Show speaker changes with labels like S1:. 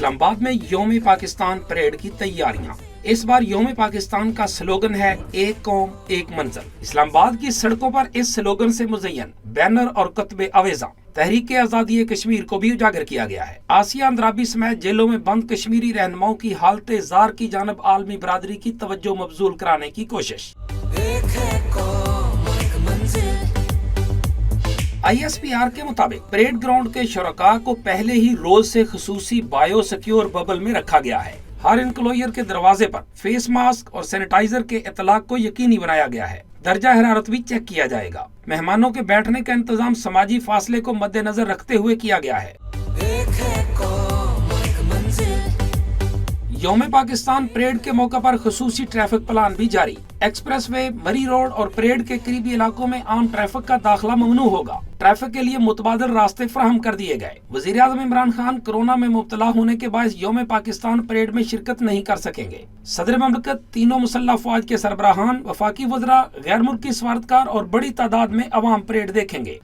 S1: اسلام آباد میں یوم پاکستان پریڈ کی تیاریاں۔ اس بار یوم پاکستان کا سلوگن ہے ایک قوم ایک منزل۔ اسلام آباد کی سڑکوں پر اس سلوگن سے مزین بینر اور کتبے آویزاں تحریک آزادی کشمیر کو بھی اجاگر کیا گیا ہے۔ آسیہ اندرابی سمیت جیلوں میں بند کشمیری رہنماؤں کی حالت زار کی جانب عالمی برادری کی توجہ مبذول کرانے کی کوشش۔ آئی ایس پی آر کے مطابق پریڈ گراؤنڈ کے شرکاء کو پہلے ہی روز سے خصوصی بایو سیکیور ببل میں رکھا گیا ہے۔ ہر انکلوئر کے دروازے پر فیس ماسک اور سینیٹائزر کے اطلاق کو یقینی بنایا گیا ہے۔ درجہ حرارت بھی چیک کیا جائے گا۔ مہمانوں کے بیٹھنے کا انتظام سماجی فاصلے کو مد نظر رکھتے ہوئے کیا گیا ہے۔ یوم پاکستان پریڈ کے موقع پر خصوصی ٹریفک پلان بھی جاری۔ ایکسپریس وے، مری روڈ اور پریڈ کے قریبی علاقوں میں عام ٹریفک کا داخلہ ممنوع ہوگا۔ ٹریفک کے لیے متبادل راستے فراہم کر دیے گئے۔ وزیر اعظم عمران خان کورونا میں مبتلا ہونے کے باعث یوم پاکستان پریڈ میں شرکت نہیں کر سکیں گے۔ صدر مملکت، تینوں مسلح افواج کے سربراہان، وفاقی وزراء، غیر ملکی سفارتکار اور بڑی تعداد میں عوام پریڈ دیکھیں گے۔